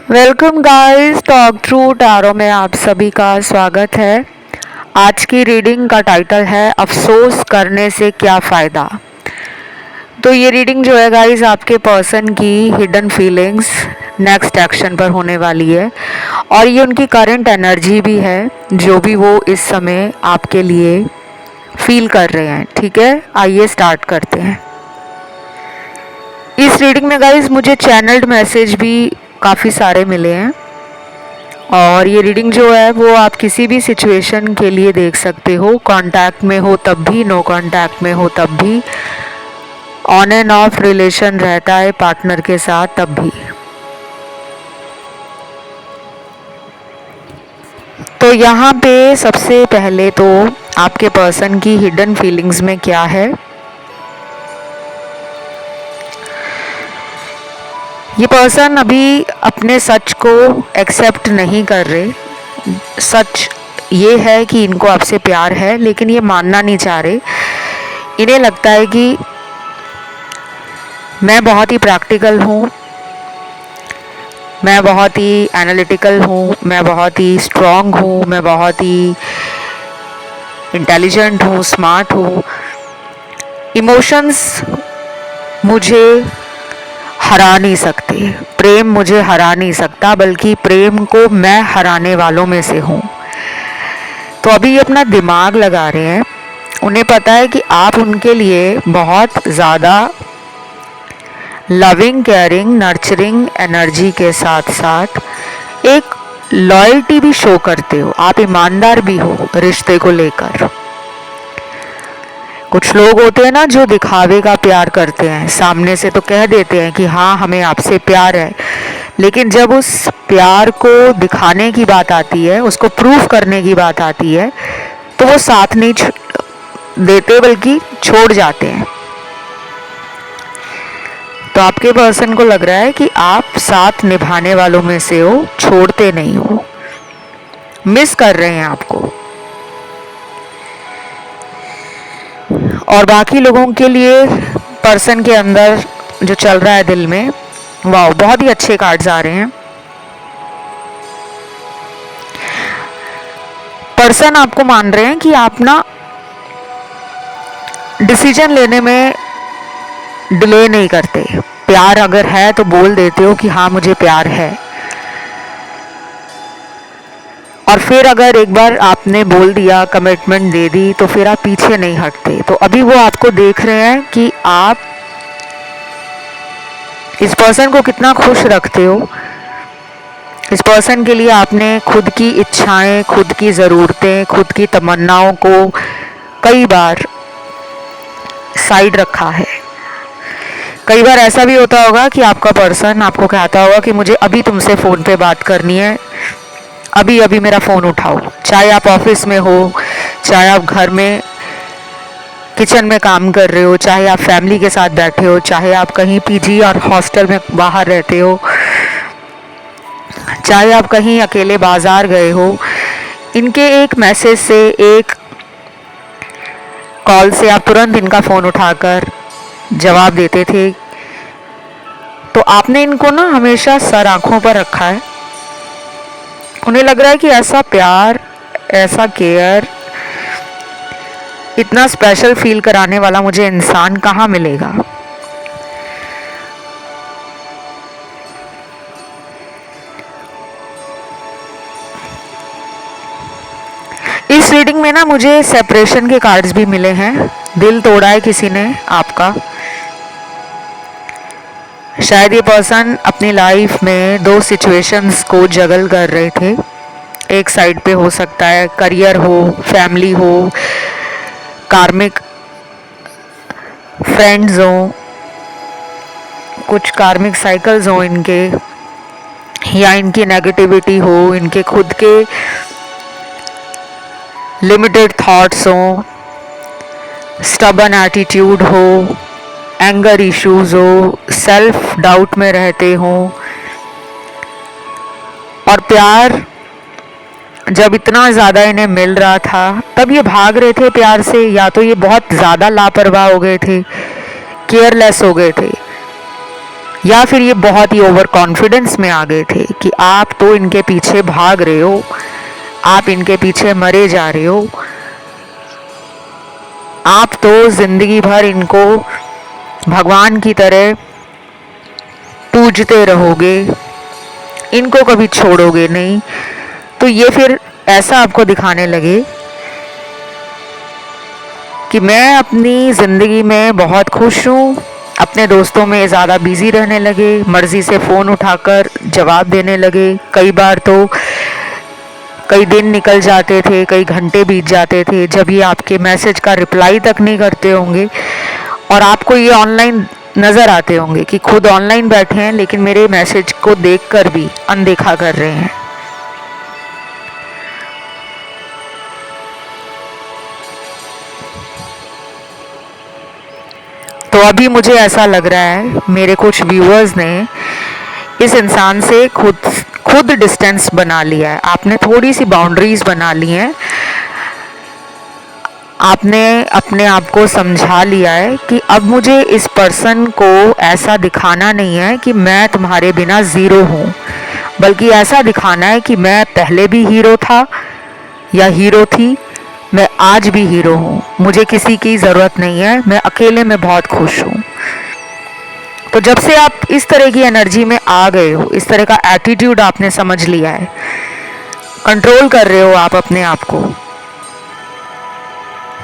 Welcome guys, talk true tarot में आप सभी का स्वागत है। आज की रीडिंग का टाइटल है अफसोस करने से क्या फ़ायदा। तो ये रीडिंग जो है गाइस आपके पर्सन की हिडन फीलिंग्स नेक्स्ट एक्शन पर होने वाली है और ये उनकी करंट एनर्जी भी है जो भी वो इस समय आपके लिए फील कर रहे हैं। ठीक है, आइए स्टार्ट करते हैं। इस रीडिंग में गाइस मुझे चैनल्ड मैसेज भी काफ़ी सारे मिले हैं और ये रीडिंग जो है वो आप किसी भी सिचुएशन के लिए देख सकते हो। कांटेक्ट में हो तब भी, नो कांटेक्ट में हो तब भी, ऑन एंड ऑफ रिलेशन रहता है पार्टनर के साथ तब भी। तो यहाँ पे सबसे पहले तो आपके पर्सन की हिडन फीलिंग्स में क्या है। ये पर्सन अभी अपने सच को एक्सेप्ट नहीं कर रहे। सच ये है कि इनको आपसे प्यार है लेकिन ये मानना नहीं चाह रहे। इन्हें लगता है कि मैं बहुत ही प्रैक्टिकल हूँ, मैं बहुत ही एनालिटिकल हूँ, मैं बहुत ही स्ट्रॉन्ग हूँ, मैं बहुत ही इंटेलिजेंट हूँ, स्मार्ट हूँ। इमोशंस मुझे हरा नहीं सकते, प्रेम मुझे हरा नहीं सकता, बल्कि प्रेम को मैं हराने वालों में से हूँ। तो अभी ये अपना दिमाग लगा रहे हैं। उन्हें पता है कि आप उनके लिए बहुत ज़्यादा लविंग, केयरिंग, नर्चरिंग एनर्जी के साथ साथ एक लॉयल्टी भी शो करते हो। आप ईमानदार भी हो रिश्ते को लेकर। कुछ लोग होते हैं ना जो दिखावे का प्यार करते हैं, सामने से तो कह देते हैं कि हाँ हमें आपसे प्यार है, लेकिन जब उस प्यार को दिखाने की बात आती है, उसको प्रूफ करने की बात आती है, तो वो साथ नहीं देते बल्कि छोड़ जाते हैं। तो आपके पर्सन को लग रहा है कि आप साथ निभाने वालों में से हो, छोड़ते नहीं हो, मिस कर रहे हैं आपको। और बाकी लोगों के लिए पर्सन के अंदर जो चल रहा है दिल में, वाह बहुत ही अच्छे कार्ड्स आ रहे हैं। पर्सन आपको मान रहे हैं कि आप ना डिसीजन लेने में डिले नहीं करते। प्यार अगर है तो बोल देते हो कि हाँ मुझे प्यार है, और फिर अगर एक बार आपने बोल दिया, कमिटमेंट दे दी, तो फिर आप पीछे नहीं हटते। तो अभी वो आपको देख रहे हैं कि आप इस पर्सन को कितना खुश रखते हो। इस पर्सन के लिए आपने खुद की इच्छाएं, खुद की ज़रूरतें, खुद की तमन्नाओं को कई बार साइड रखा है। कई बार ऐसा भी होता होगा कि आपका पर्सन आपको कहता होगा कि मुझे अभी तुमसे फ़ोन पे बात करनी है, अभी अभी मेरा फ़ोन उठाओ। चाहे आप ऑफिस में हो, चाहे आप घर में किचन में काम कर रहे हो, चाहे आप फैमिली के साथ बैठे हो, चाहे आप कहीं पीजी और हॉस्टल में बाहर रहते हो, चाहे आप कहीं अकेले बाजार गए हो, इनके एक मैसेज से, एक कॉल से आप तुरंत इनका फ़ोन उठाकर जवाब देते थे। तो आपने इनको ना हमेशा सर आँखों पर रखा है। उन्हें लग रहा है कि ऐसा प्यार, ऐसा केयर, इतना स्पेशल फील कराने वाला मुझे इंसान कहाँ मिलेगा। इस रीडिंग में ना मुझे सेपरेशन के कार्ड्स भी मिले हैं। दिल तोड़ा है किसी ने आपका। शायद ये पर्सन अपनी लाइफ में दो सिचुएशंस को जगल कर रहे थे। एक साइड पे हो सकता है करियर हो, फैमिली हो, कार्मिक फ्रेंड्स हो, कुछ कार्मिक साइकिल्स हो इनके, या इनकी नेगेटिविटी हो, इनके खुद के लिमिटेड थॉट्स हो, स्टबन एटीट्यूड हो, एंगर इश्यूज हो, सेल्फ डाउट में रहते हो। और प्यार जब इतना ज़्यादा इन्हें मिल रहा था तब ये भाग रहे थे प्यार से, या तो ये बहुत ज़्यादा लापरवाह हो गए थे, केयरलेस हो गए थे। या फिर ये बहुत ही ओवर कॉन्फिडेंस में आ गए थे कि आप तो इनके पीछे भाग रहे हो, आप इनके पीछे मरे जा रहे हो, आप तो जिंदगी भर इनको भगवान की तरह पूजते रहोगे, इनको कभी छोड़ोगे नहीं। तो ये फिर ऐसा आपको दिखाने लगे कि मैं अपनी ज़िंदगी में बहुत खुश हूँ। अपने दोस्तों में ज़्यादा बिजी रहने लगे, मर्ज़ी से फ़ोन उठाकर जवाब देने लगे। कई बार तो कई दिन निकल जाते थे, कई घंटे बीत जाते थे जब ये आपके मैसेज का रिप्लाई तक नहीं करते होंगे, और आपको ये ऑनलाइन नज़र आते होंगे कि खुद ऑनलाइन बैठे हैं लेकिन मेरे मैसेज को देखकर भी अनदेखा कर रहे हैं। तो अभी मुझे ऐसा लग रहा है मेरे कुछ व्यूअर्स ने इस इंसान से खुद डिस्टेंस बना लिया है। आपने थोड़ी सी बाउंड्रीज बना ली हैं, आपने अपने आप को समझा लिया है कि अब मुझे इस पर्सन को ऐसा दिखाना नहीं है कि मैं तुम्हारे बिना ज़ीरो हूँ, बल्कि ऐसा दिखाना है कि मैं पहले भी हीरो था या हीरो थी, मैं आज भी हीरो हूँ, मुझे किसी की ज़रूरत नहीं है, मैं अकेले में बहुत खुश हूँ। तो जब से आप इस तरह की एनर्जी में आ गए हो, इस तरह का एटीट्यूड आपने समझ लिया है, कंट्रोल कर रहे हो आप अपने आप को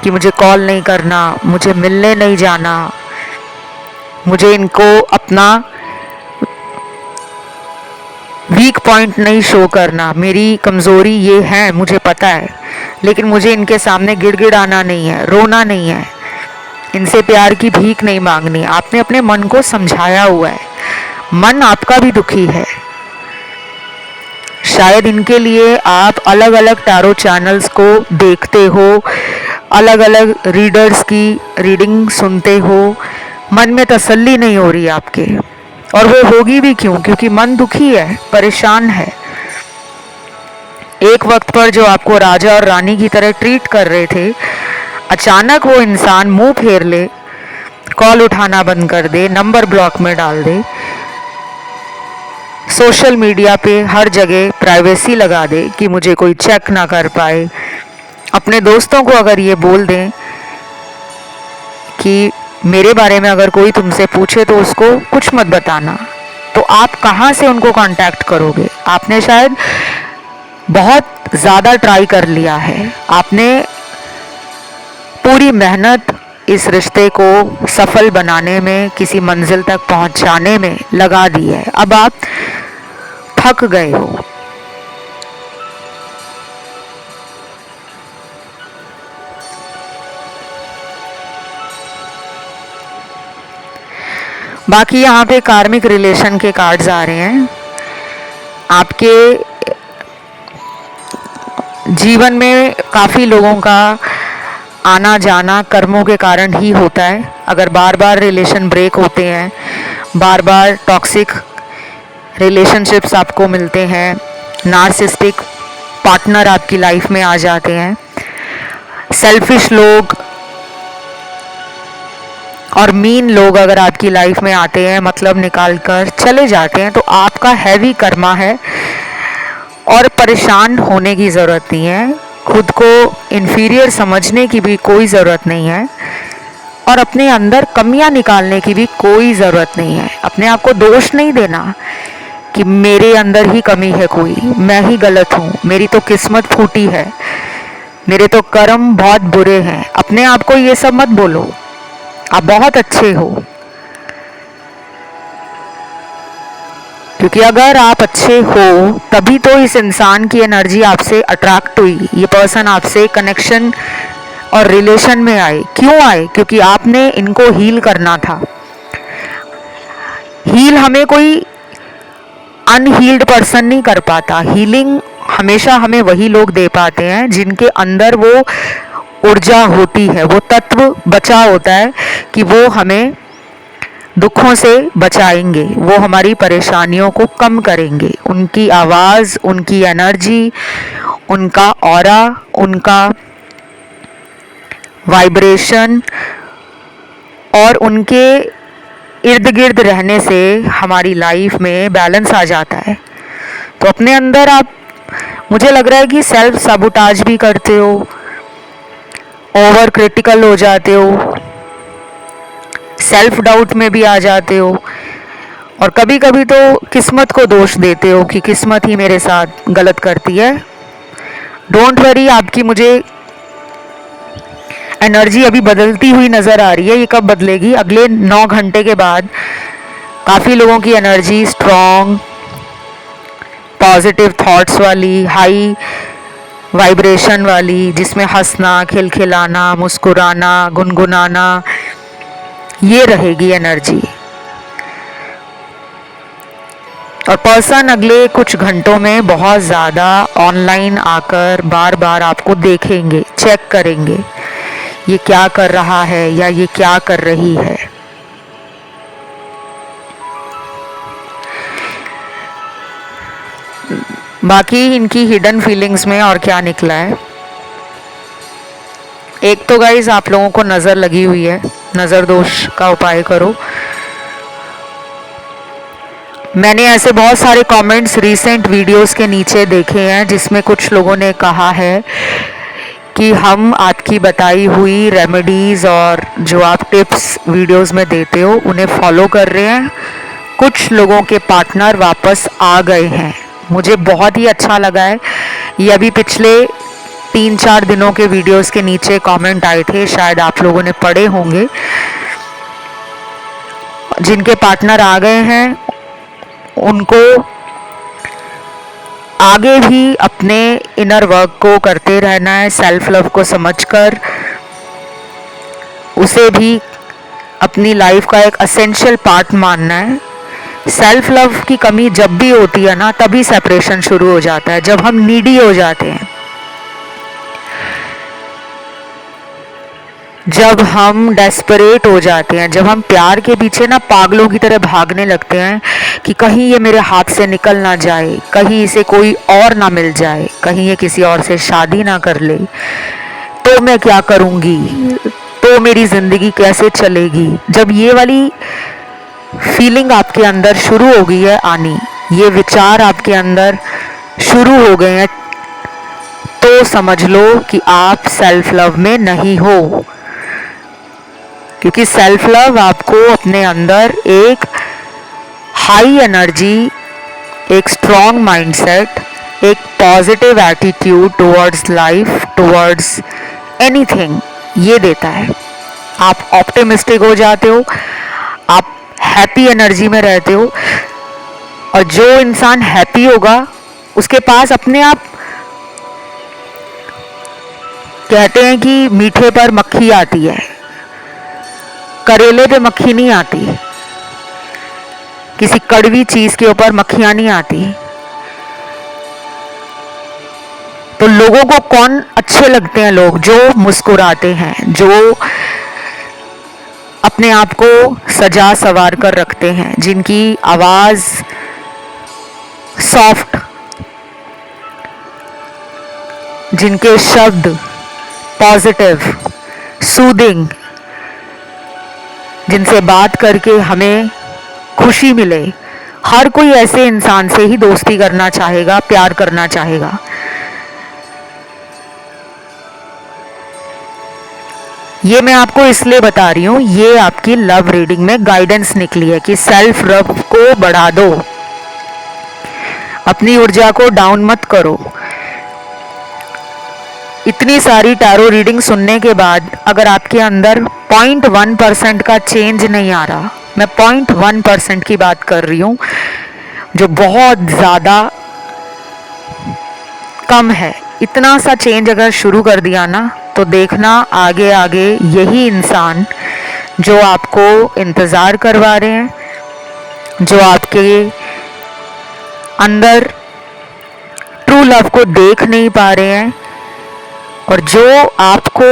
कि मुझे कॉल नहीं करना, मुझे मिलने नहीं जाना, मुझे इनको अपना वीक पॉइंट नहीं शो करना, मेरी कमज़ोरी ये है मुझे पता है, लेकिन मुझे इनके सामने गिड़गिड़ाना नहीं है, रोना नहीं है, इनसे प्यार की भीख नहीं मांगनी। आपने अपने मन को समझाया हुआ है, मन आपका भी दुखी है। शायद इनके लिए आप अलग अलग टैरो चैनल्स को देखते हो, अलग अलग रीडर्स की रीडिंग सुनते हो, मन में तसल्ली नहीं हो रही आपके, और वो होगी भी क्यों, क्योंकि मन दुखी है, परेशान है। एक वक्त पर जो आपको राजा और रानी की तरह ट्रीट कर रहे थे, अचानक वो इंसान मुंह फेर ले, कॉल उठाना बंद कर दे, नंबर ब्लॉक में डाल दे, सोशल मीडिया पे हर जगह प्राइवेसी लगा दे कि मुझे कोई चेक ना कर पाए। अपने दोस्तों को अगर ये बोल दें कि मेरे बारे में अगर कोई तुमसे पूछे तो उसको कुछ मत बताना, तो आप कहाँ से उनको कांटेक्ट करोगे? आपने शायद बहुत ज़्यादा ट्राई कर लिया है, आपने पूरी मेहनत इस रिश्ते को सफल बनाने में, किसी मंजिल तक पहुंचाने में लगा दी है, अब आप थक गए हो। बाकी यहाँ पे कार्मिक रिलेशन के कार्ड्स आ रहे हैं। आपके जीवन में काफ़ी लोगों का आना जाना कर्मों के कारण ही होता है। अगर बार बार रिलेशन ब्रेक होते हैं, बार बार टॉक्सिक रिलेशनशिप्स आपको मिलते हैं, नार्सिस्टिक पार्टनर आपकी लाइफ में आ जाते हैं, सेल्फिश लोग और मीन लोग अगर आपकी लाइफ में आते हैं, मतलब निकाल कर चले जाते हैं, तो आपका हैवी कर्मा है और परेशान होने की ज़रूरत नहीं है। खुद को इन्फीरियर समझने की भी कोई ज़रूरत नहीं है, और अपने अंदर कमियां निकालने की भी कोई ज़रूरत नहीं है। अपने आप को दोष नहीं देना कि मेरे अंदर ही कमी है, कोई मैं ही गलत हूँ, मेरी तो किस्मत फूटी है, मेरे तो कर्म बहुत बुरे हैं। अपने आप को ये सब मत बोलो, आप बहुत अच्छे हो। क्योंकि अगर आप अच्छे हो तभी तो इस इंसान की एनर्जी आपसे अट्रैक्ट हुई, ये पर्सन आपसे कनेक्शन और रिलेशन में आए। क्यों आए? क्योंकि आपने इनको हील करना था। हील हमें कोई अनहील्ड पर्सन नहीं कर पाता, हीलिंग हमेशा हमें वही लोग दे पाते हैं जिनके अंदर वो ऊर्जा होती है, वो तत्व बचा होता है कि वो हमें दुखों से बचाएंगे, वो हमारी परेशानियों को कम करेंगे। उनकी आवाज़, उनकी एनर्जी, उनका ऑरा, उनका वाइब्रेशन और उनके इर्द गिर्द रहने से हमारी लाइफ में बैलेंस आ जाता है। तो अपने अंदर आप, मुझे लग रहा है कि सेल्फ सबोटाज भी करते हो, ओवर क्रिटिकल हो जाते हो, सेल्फ डाउट में भी आ जाते हो, और कभी कभी तो किस्मत को दोष देते हो कि किस्मत ही मेरे साथ गलत करती है। डोंट वरी, आपकी मुझे एनर्जी अभी बदलती हुई नज़र आ रही है। ये कब बदलेगी? अगले 9 घंटे के बाद काफ़ी लोगों की एनर्जी स्ट्रॉन्ग, पॉजिटिव थॉट्स वाली, हाई वाइब्रेशन वाली, जिसमें हंसना, खिलखिलाना, मुस्कुराना, गुनगुनाना, ये रहेगी एनर्जी। और पर्सन अगले कुछ घंटों में बहुत ज़्यादा ऑनलाइन आकर बार बार आपको देखेंगे, चेक करेंगे ये क्या कर रहा है या ये क्या कर रही है। बाकी इनकी हिडन फीलिंग्स में और क्या निकला है, एक तो गाइज आप लोगों को नज़र लगी हुई है, नज़र दोष का उपाय करो। मैंने ऐसे बहुत सारे कमेंट्स रीसेंट वीडियोस के नीचे देखे हैं जिसमें कुछ लोगों ने कहा है कि हम आपकी बताई हुई रेमेडीज़ और जो आप टिप्स वीडियोस में देते हो उन्हें फॉलो कर रहे हैं। कुछ लोगों के पार्टनर वापस आ गए हैं, मुझे बहुत ही अच्छा लगा है। ये अभी पिछले 3-4 दिनों के वीडियोस के नीचे कमेंट आए थे, शायद आप लोगों ने पढ़े होंगे। जिनके पार्टनर आ गए हैं उनको आगे भी अपने इनर वर्क को करते रहना है, सेल्फ लव को समझकर उसे भी अपनी लाइफ का एक एसेंशियल पार्ट मानना है। सेल्फ लव की कमी जब भी होती है ना, तभी सेपरेशन शुरू हो जाता है, जब हम नीडी हो जाते हैं, जब हम डेस्परेट हो जाते हैं, जब हम प्यार के पीछे ना पागलों की तरह भागने लगते हैं कि कहीं ये मेरे हाथ से निकल ना जाए, कहीं इसे कोई और ना मिल जाए, कहीं ये किसी और से शादी ना कर ले, तो मैं क्या करूँगी, तो मेरी ज़िंदगी कैसे चलेगी। जब ये वाली फीलिंग आपके अंदर शुरू हो गई है आनी, ये विचार आपके अंदर शुरू हो गए हैं, तो समझ लो कि आप सेल्फ लव में नहीं हो। क्योंकि सेल्फ लव आपको अपने अंदर एक हाई एनर्जी, एक स्ट्रॉन्ग माइंडसेट, एक positive attitude towards life, towards anything, ये देता है। आप ऑप्टिमिस्टिक हो जाते हो, आप हैप्पी एनर्जी में रहते हो, और जो इंसान हैप्पी होगा उसके पास अपने आप, कहते हैं कि मीठे पर मक्खी आती है, करेले पे मक्खी नहीं आती, किसी कड़वी चीज के ऊपर मक्खियां नहीं आती। तो लोगों को कौन अच्छे लगते हैं? लोग जो मुस्कुराते हैं, जो अपने आप को सजा सवार कर रखते हैं, जिनकी आवाज सॉफ्ट, जिनके शब्द पॉजिटिव, सूदिंग, जिनसे बात करके हमें खुशी मिले। हर कोई ऐसे इंसान से ही दोस्ती करना चाहेगा, प्यार करना चाहेगा। ये मैं आपको इसलिए बता रही हूँ, ये आपकी लव रीडिंग में गाइडेंस निकली है कि सेल्फ लव को बढ़ा दो, अपनी ऊर्जा को डाउन मत करो। इतनी सारी टैरो रीडिंग सुनने के बाद अगर आपके अंदर 0.1% का चेंज नहीं आ रहा, मैं 0.1% की बात कर रही हूँ, जो बहुत ज़्यादा कम है, इतना सा चेंज अगर शुरू कर दिया ना, तो देखना आगे आगे यही इंसान जो आपको इंतज़ार करवा रहे हैं, जो आपके अंदर ट्रू लव को देख नहीं पा रहे हैं, और जो आपको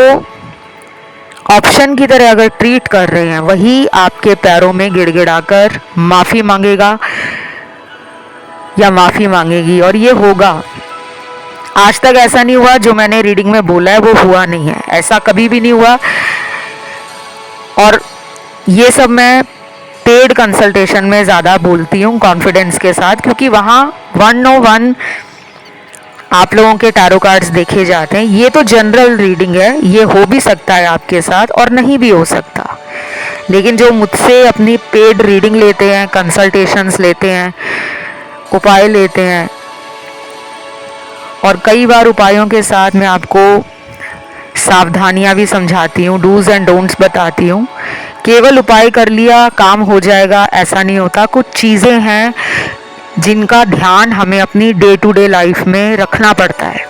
ऑप्शन की तरह अगर ट्रीट कर रहे हैं, वही आपके पैरों में गिड़गिड़ाकर माफ़ी मांगेगा या माफ़ी मांगेगी। और ये होगा। आज तक ऐसा नहीं हुआ जो मैंने रीडिंग में बोला है वो हुआ नहीं है, ऐसा कभी भी नहीं हुआ। और ये सब मैं पेड कंसल्टेशन में ज़्यादा बोलती हूँ कॉन्फिडेंस के साथ, क्योंकि वहाँ 101 आप लोगों के टैरो कार्ड्स देखे जाते हैं। ये तो जनरल रीडिंग है, ये हो भी सकता है आपके साथ और नहीं भी हो सकता, लेकिन जो मुझसे अपनी पेड रीडिंग लेते हैं, कंसल्टेशंस लेते हैं, उपाय लेते हैं, और कई बार उपायों के साथ मैं आपको सावधानियां भी समझाती हूँ, डूज एंड डोंट्स बताती हूँ। केवल उपाय कर लिया काम हो जाएगा ऐसा नहीं होता। कुछ चीज़ें हैं जिनका ध्यान हमें अपनी डे टू डे लाइफ में रखना पड़ता है।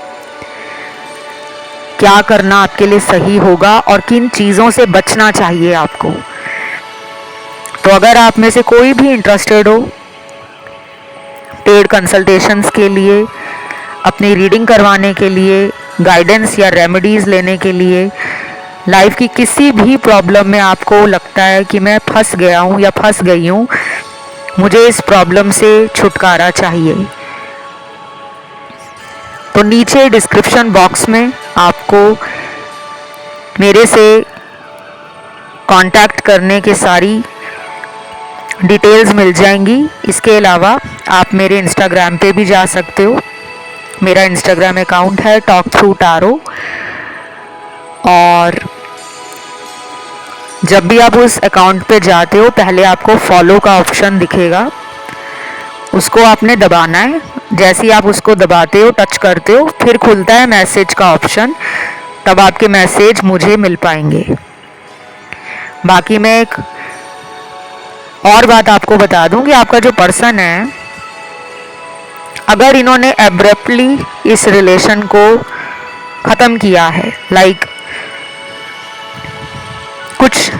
क्या करना आपके लिए सही होगा और किन चीज़ों से बचना चाहिए आपको। तो अगर आप में से कोई भी इंटरेस्टेड हो पेड कंसल्टेशंस के लिए, अपनी रीडिंग करवाने के लिए, गाइडेंस या रेमेडीज़ लेने के लिए, लाइफ की किसी भी प्रॉब्लम में आपको लगता है कि मैं फंस गया हूँ या फंस गई हूँ, मुझे इस प्रॉब्लम से छुटकारा चाहिए, तो नीचे डिस्क्रिप्शन बॉक्स में आपको मेरे से कांटेक्ट करने की सारी डिटेल्स मिल जाएंगी। इसके अलावा आप मेरे इंस्टाग्राम पे भी जा सकते हो। मेरा इंस्टाग्राम अकाउंट है टॉक थ्रू टारो, और जब भी आप उस अकाउंट पे जाते हो पहले आपको फॉलो का ऑप्शन दिखेगा, उसको आपने दबाना है। जैसे ही आप उसको दबाते हो, टच करते हो, फिर खुलता है मैसेज का ऑप्शन, तब आपके मैसेज मुझे मिल पाएंगे। बाकी मैं एक और बात आपको बता दूं कि आपका जो पर्सन है, अगर इन्होंने एब्रप्टली इस रिलेशन को ख़त्म किया है, लाइक कुछ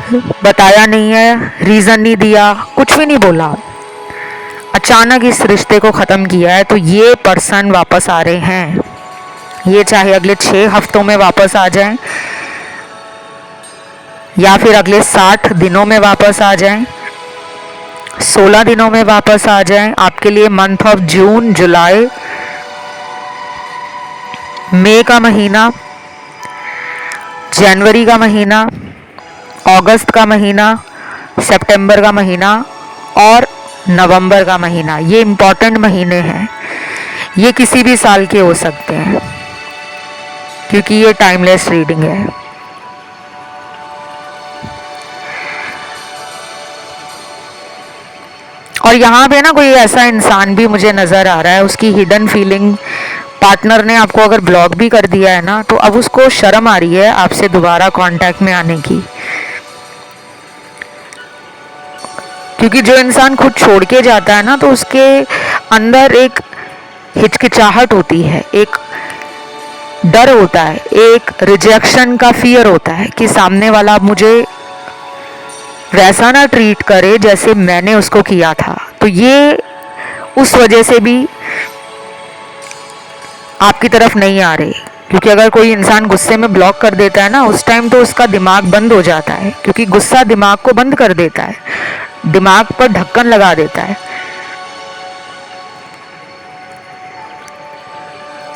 बताया नहीं है, रीज़न नहीं दिया, कुछ भी नहीं बोला, अचानक इस रिश्ते को ख़त्म किया है, तो ये पर्सन वापस आ रहे हैं। ये चाहे अगले 6 हफ्तों में वापस आ जाएं या फिर अगले 60 दिनों में वापस आ जाएं, 16 दिनों में वापस आ जाएं। आपके लिए मंथ ऑफ जून, जुलाई, मई का महीना, जनवरी का महीना, अगस्त का महीना, सितंबर का महीना और नवंबर का महीना, ये इम्पॉर्टेंट महीने हैं। ये किसी भी साल के हो सकते हैं क्योंकि ये टाइमलेस रीडिंग है। और यहाँ पे ना कोई ऐसा इंसान भी मुझे नज़र आ रहा है, उसकी हिडन फीलिंग, पार्टनर ने आपको अगर ब्लॉक भी कर दिया है ना, तो अब उसको शर्म आ रही है आपसे दोबारा कांटेक्ट में आने की, क्योंकि जो इंसान खुद छोड़ के जाता है ना, तो उसके अंदर एक हिचकिचाहट होती है, एक डर होता है, एक रिजेक्शन का फियर होता है कि सामने वाला मुझे वैसा ना ट्रीट करे जैसे मैंने उसको किया था। तो ये उस वजह से भी आपकी तरफ नहीं आ रहे, क्योंकि अगर कोई इंसान गुस्से में ब्लॉक कर देता है ना, उस टाइम तो उसका दिमाग बंद हो जाता है, क्योंकि गुस्सा दिमाग को बंद कर देता है, दिमाग पर ढक्कन लगा देता है।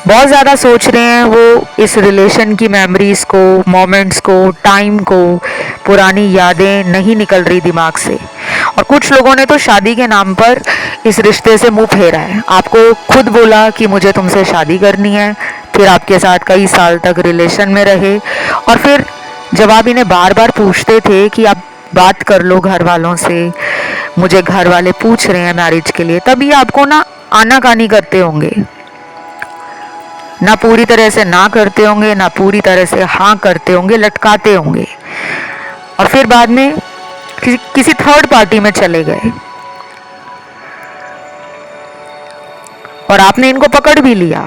बहुत ज़्यादा सोच रहे हैं वो इस रिलेशन की मेमोरीज़ को, मोमेंट्स को, टाइम को, पुरानी यादें नहीं निकल रही दिमाग से। और कुछ लोगों ने तो शादी के नाम पर इस रिश्ते से मुंह फेरा है। आपको खुद बोला कि मुझे तुमसे शादी करनी है, फिर आपके साथ कई साल तक रिलेशन में रहे, और फिर जब आप इन्हें बार बार पूछते थे कि आप बात कर लो घर वालों से, मुझे घर वाले पूछ रहे हैं मैरिज के लिए, तभी आपको ना आनाकानी करते होंगे, ना पूरी तरह से ना करते होंगे, ना पूरी तरह से हाँ करते होंगे, लटकाते होंगे, और फिर बाद में किसी थर्ड पार्टी में चले गए और आपने इनको पकड़ भी लिया,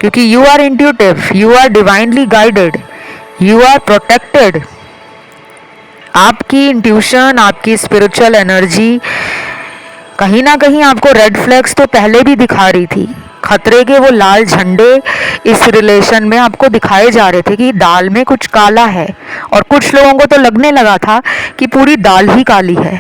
क्योंकि you are intuitive, you are divinely guided, you are protected. आपकी इंट्यूशन, आपकी स्पिरिचुअल एनर्जी कहीं ना कहीं आपको रेड फ्लैग्स तो पहले भी दिखा रही थी। खतरे के वो लाल झंडे इस रिलेशन में आपको दिखाए जा रहे थे कि दाल में कुछ काला है, और कुछ लोगों को तो लगने लगा था कि पूरी दाल ही काली है।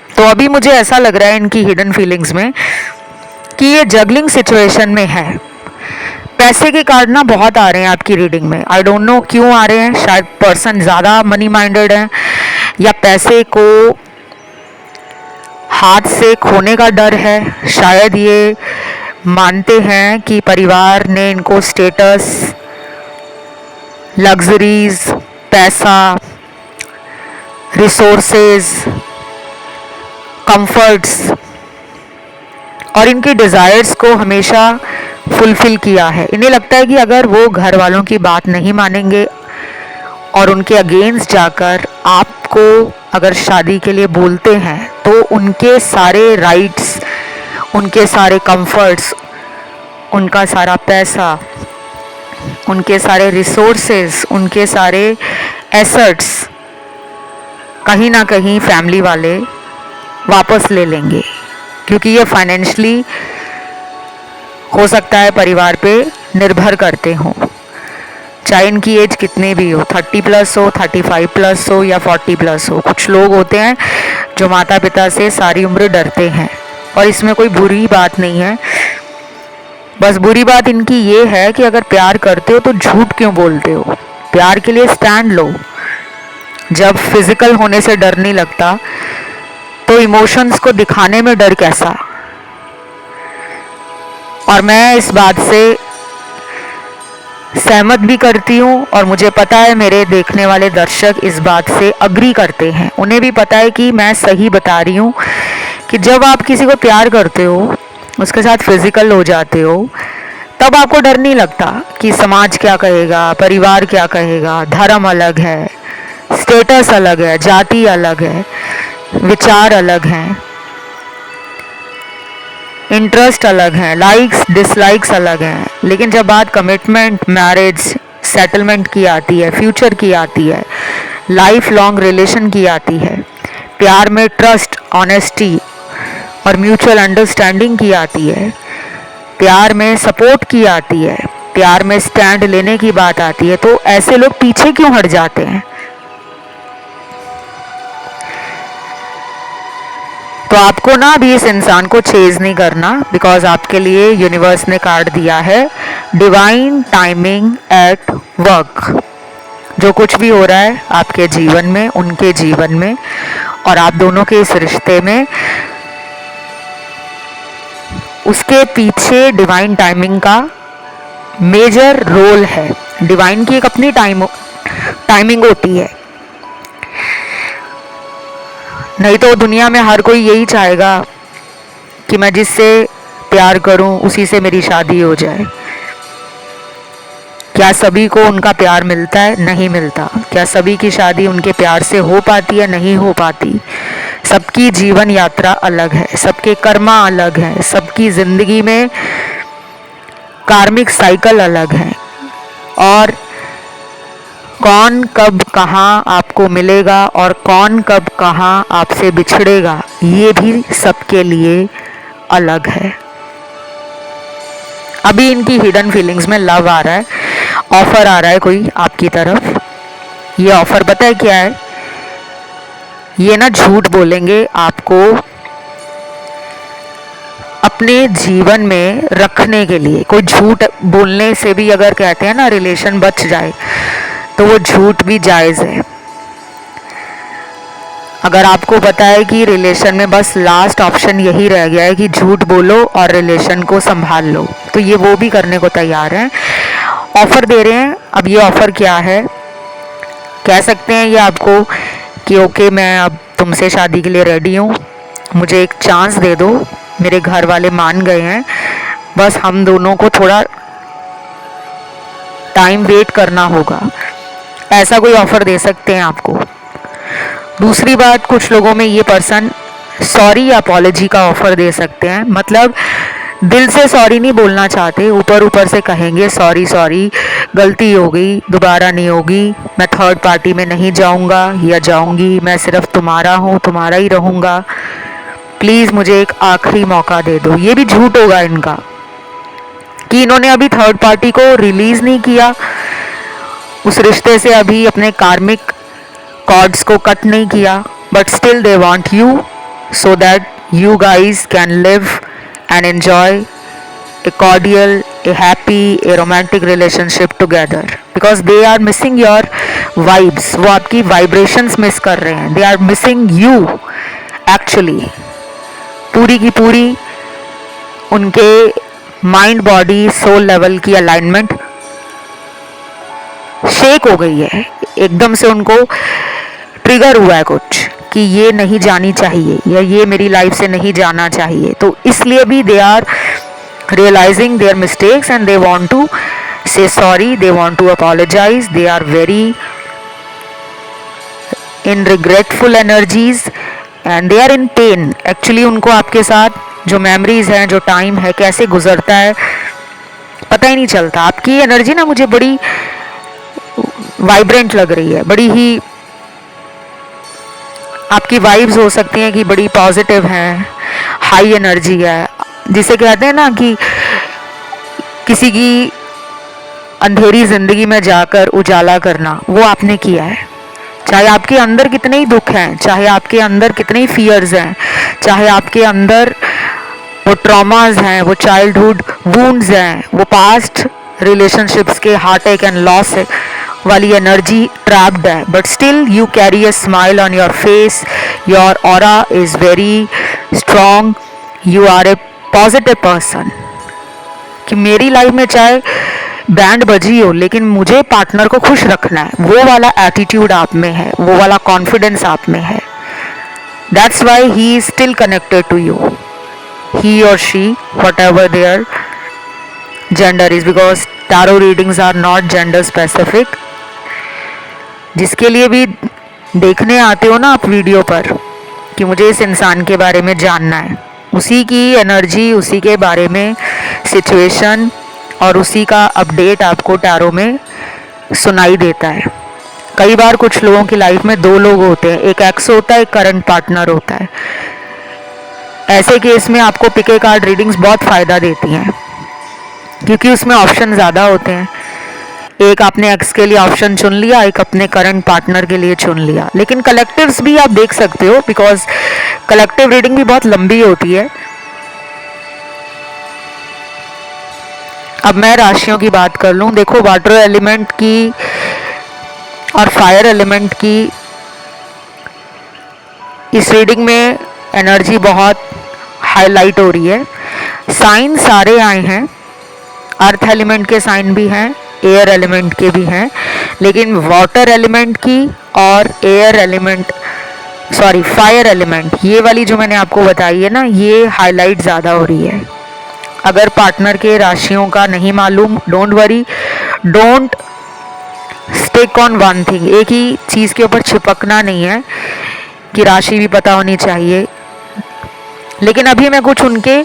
तो अभी मुझे ऐसा लग रहा है इनकी हिडन फीलिंग्स में कि ये जगलिंग सिचुएशन में है। पैसे के कार्ड ना बहुत आ रहे हैं आपकी रीडिंग में, आई डोंट नो क्यों आ रहे हैं। शायद पर्सन ज़्यादा मनी माइंडेड है, या पैसे को हाथ से खोने का डर है। शायद ये मानते हैं कि परिवार ने इनको स्टेटस, लग्जरीज, पैसा, रिसोर्सेज, कंफर्ट्स और इनके डिज़ायर्स को हमेशा फुलफ़िल किया है। इन्हें लगता है कि अगर वो घर वालों की बात नहीं मानेंगे और उनके अगेंस्ट जाकर आपको अगर शादी के लिए बोलते हैं, तो उनके सारे राइट्स, उनके सारे कंफर्ट्स, उनका सारा पैसा, उनके सारे रिसोर्सेज, उनके सारे एसेट्स कहीं ना कहीं फैमिली वाले वापस ले लेंगे, क्योंकि ये फाइनेंशियली हो सकता है परिवार पे निर्भर करते हों, चाहे इनकी एज कितने भी हो, 30 प्लस हो, 35 प्लस हो या 40 प्लस हो। कुछ लोग होते हैं जो माता पिता से सारी उम्र डरते हैं, और इसमें कोई बुरी बात नहीं है। बस बुरी बात इनकी ये है कि अगर प्यार करते हो तो झूठ क्यों बोलते हो। प्यार के लिए स्टैंड लो। जब फिजिकल होने से डर नहीं लगता तो इमोशंस को दिखाने में डर कैसा। और मैं इस बात से सहमत भी करती हूँ, और मुझे पता है मेरे देखने वाले दर्शक इस बात से अग्री करते हैं। उन्हें भी पता है कि मैं सही बता रही हूँ कि जब आप किसी को प्यार करते हो, उसके साथ फिजिकल हो जाते हो, तब आपको डर नहीं लगता कि समाज क्या कहेगा, परिवार क्या कहेगा। धर्म अलग है, स्टेटस अलग है, जाति अलग है, विचार अलग हैं, इंटरेस्ट अलग हैं, लाइक्स डिसलाइक्स अलग हैं। लेकिन जब बात कमिटमेंट, मैरिज, सेटलमेंट की आती है, फ्यूचर की आती है, लाइफ लॉन्ग रिलेशन की आती है, प्यार में ट्रस्ट, ऑनेस्टी और म्यूचुअल अंडरस्टैंडिंग की आती है, प्यार में सपोर्ट की आती है, प्यार में स्टैंड लेने की बात आती है, तो ऐसे लोग पीछे क्यों हट जाते हैं। तो आपको ना अभी इस इंसान को चेज नहीं करना, बिकॉज आपके लिए यूनिवर्स ने कार्ड दिया है डिवाइन टाइमिंग एट वर्क। जो कुछ भी हो रहा है आपके जीवन में, उनके जीवन में और आप दोनों के इस रिश्ते में, उसके पीछे डिवाइन टाइमिंग का मेजर रोल है। डिवाइन की एक अपनी टाइमिंग होती है, नहीं तो दुनिया में हर कोई यही चाहेगा कि मैं जिससे प्यार करूं उसी से मेरी शादी हो जाए। क्या सभी को उनका प्यार मिलता है? नहीं मिलता। क्या सभी की शादी उनके प्यार से हो पाती है? नहीं हो पाती। सबकी जीवन यात्रा अलग है, सबके कर्मा अलग हैं, सबकी ज़िंदगी में कार्मिक साइकिल अलग है, और कौन कब कहाँ आपको मिलेगा और कौन कब कहाँ आपसे बिछड़ेगा, ये भी सबके लिए अलग है। अभी इनकी हिडन फीलिंग्स में लव आ रहा है, ऑफर आ रहा है कोई आपकी तरफ। ये ऑफर पता है क्या है? ये ना झूठ बोलेंगे आपको अपने जीवन में रखने के लिए। कोई झूठ बोलने से भी अगर कहते हैं ना रिलेशन बच जाए, तो वो झूठ भी जायज़ है। अगर आपको पता है कि रिलेशन में बस लास्ट ऑप्शन यही रह गया है कि झूठ बोलो और रिलेशन को संभाल लो, तो ये वो भी करने को तैयार हैं, ऑफ़र दे रहे हैं। अब ये ऑफ़र क्या है? कह सकते हैं ये आपको कि ओके, मैं अब तुमसे शादी के लिए रेडी हूँ, मुझे एक चांस दे दो, मेरे घर वाले मान गए हैं, बस हम दोनों को थोड़ा टाइम वेट करना होगा। ऐसा कोई ऑफ़र दे सकते हैं आपको। दूसरी बात, कुछ लोगों में ये पर्सन सॉरी या अपॉलजी का ऑफ़र दे सकते हैं। मतलब दिल से सॉरी नहीं बोलना चाहते, ऊपर ऊपर से कहेंगे सॉरी सॉरी, गलती हो गई, दोबारा नहीं होगी, मैं थर्ड पार्टी में नहीं जाऊंगा या जाऊंगी, मैं सिर्फ तुम्हारा हूँ, तुम्हारा ही रहूँगा, प्लीज़ मुझे एक आखिरी मौका दे दो। ये भी झूठ होगा इनका कि इन्होंने अभी थर्ड पार्टी को रिलीज़ नहीं किया, उस रिश्ते से अभी अपने कार्मिक कॉर्ड्स को कट नहीं किया, but still they want you so that you guys can live and enjoy a cordial a happy, a romantic relationship together, because they are missing your vibes. वो आपकी vibrations miss कर रहे हैं. They are missing you actually. पूरी की पूरी उनके mind body soul level की अलाइनमेंट शेक हो गई है. एकदम से उनको ट्रिगर हुआ है कुछ कि ये नहीं जानी चाहिए या ये मेरी लाइफ से नहीं जाना चाहिए. तो इसलिए भी they are realising their mistakes and they want to say sorry, they want to apologise. They are very in regretful energies and they are in pain. Actually उनको आपके साथ जो मेमोरीज हैं, जो टाइम है कैसे गुजरता है पता ही नहीं चलता. आपकी एनर्जी ना मुझे बड़ी वाइब्रेंट लग रही है, बड़ी ही आपकी वाइब्स हो सकती हैं कि बड़ी पॉजिटिव हैं, हाई एनर्जी है. जिसे कहते हैं ना कि किसी की अंधेरी जिंदगी में जाकर उजाला करना, वो आपने किया है. चाहे आपके अंदर कितने ही दुख हैं, चाहे आपके अंदर कितने ही फियर्स हैं, चाहे आपके अंदर वो ट्रॉमास हैं, वो चाइल्डहुड वुंड्स हैं, वो पास्ट रिलेशनशिप्स के हार्ट अटैक एंड लॉस वाली एनर्जी ट्रैप्ड है, but still you carry a smile on your face. Your aura is very strong. You are a positive person कि मेरी लाइफ में चाहे बैंड बजी हो लेकिन मुझे पार्टनर को खुश रखना है. वो वाला एटीट्यूड आप में है, वो वाला कॉन्फिडेंस आप में है. That's why he is still connected to you, he or she, whatever their gender is, because tarot readings are not gender specific. जिसके लिए भी देखने आते हो ना आप वीडियो पर कि मुझे इस इंसान के बारे में जानना है, उसी की एनर्जी, उसी के बारे में सिचुएशन और उसी का अपडेट आपको टैरो में सुनाई देता है. कई बार कुछ लोगों की लाइफ में दो लोग होते हैं, एक एक्स होता है, एक करंट पार्टनर होता है. ऐसे केस में आपको पिके कार्ड रीडिंग्स बहुत फ़ायदा देती हैं क्योंकि उसमें ऑप्शन ज़्यादा होते हैं. एक आपने एक्स के लिए ऑप्शन चुन लिया, एक अपने करंट पार्टनर के लिए चुन लिया. लेकिन कलेक्टिव्स भी आप देख सकते हो, बिकॉज कलेक्टिव रीडिंग भी बहुत लंबी होती है. अब मैं राशियों की बात कर लूँ. देखो, वाटर एलिमेंट की और फायर एलिमेंट की इस रीडिंग में एनर्जी बहुत हाईलाइट हो रही है. साइन सारे आए हैं, अर्थ एलिमेंट के साइन भी हैं, एयर एलिमेंट के भी हैं, लेकिन वाटर एलिमेंट की और एयर एलिमेंट फायर एलिमेंट, ये वाली जो मैंने आपको बताई है ना, ये हाईलाइट ज़्यादा हो रही है. अगर पार्टनर के राशियों का नहीं मालूम, don't worry, don't stick on one thing. एक ही चीज़ के ऊपर चिपकना नहीं है कि राशि भी पता होनी चाहिए. लेकिन अभी मैं कुछ उनके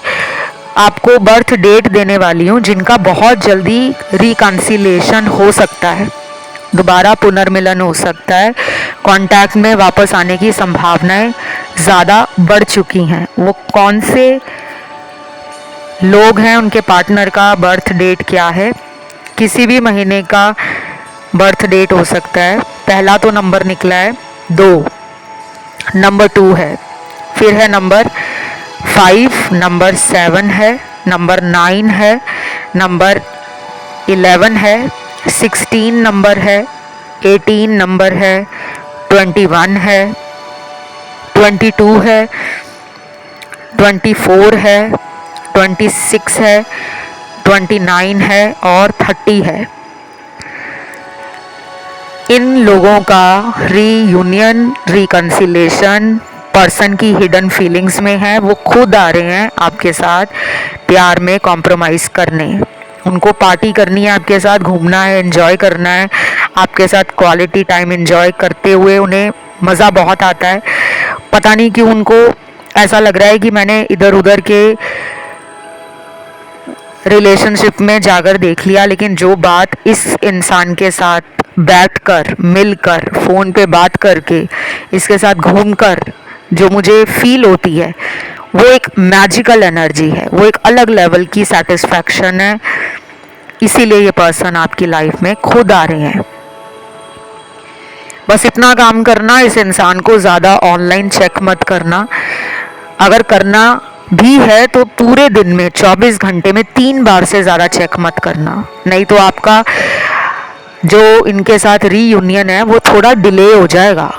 आपको बर्थ डेट देने वाली हूँ जिनका बहुत जल्दी रिकन्सिलिएशन हो सकता है, दोबारा पुनर्मिलन हो सकता है, कांटेक्ट में वापस आने की संभावनाएं ज़्यादा बढ़ चुकी हैं. वो कौन से लोग हैं, उनके पार्टनर का बर्थ डेट क्या है, किसी भी महीने का बर्थ डेट हो सकता है. पहला तो नंबर निकला है 2, नंबर 2 है, फिर है नंबर 5, नंबर 7 है, नंबर 9 है, नंबर 11 है, 16 नंबर है, 18 नंबर है, 21 है, 22 है, 24 है, 26 है, 29 है और 30 है. इन लोगों का रीयूनियन, रिकन्सिलेशन पर्सन की हिडन फीलिंग्स में है. वो खुद आ रहे हैं आपके साथ प्यार में कॉम्प्रोमाइज़ करने. उनको पार्टी करनी है, आपके साथ घूमना है, एंजॉय करना है, आपके साथ क्वालिटी टाइम एंजॉय करते हुए उन्हें मज़ा बहुत आता है. पता नहीं क्यों उनको ऐसा लग रहा है कि मैंने इधर उधर के रिलेशनशिप में जाकर देख लिया, लेकिन जो बात इस इंसान के साथ बैठकर, मिलकर, फ़ोन पे बात करके, इसके साथ घूमकर जो मुझे फील होती है, वो एक मैजिकल एनर्जी है, वो एक अलग लेवल की सेटिस्फैक्शन है. इसीलिए ये पर्सन आपकी लाइफ में खुद आ रहे हैं. बस इतना काम करना, इस इंसान को ज़्यादा ऑनलाइन चेक मत करना. अगर करना भी है तो पूरे दिन में 24 घंटे में 3 बार से ज़्यादा चेक मत करना, नहीं तो आपका जो इनके साथ रीयूनियन है वो थोड़ा डिले हो जाएगा।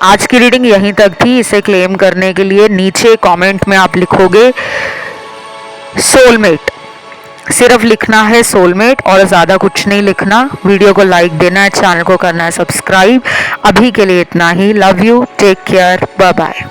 आज की रीडिंग यहीं तक थी। इसे क्लेम करने के लिए नीचे कमेंट में आप लिखोगे सोलमेट, सिर्फ लिखना है सोलमेट और ज़्यादा कुछ नहीं लिखना। वीडियो को लाइक देना है, चैनल को करना है सब्सक्राइब। अभी के लिए इतना ही। Love you, take care, bye bye.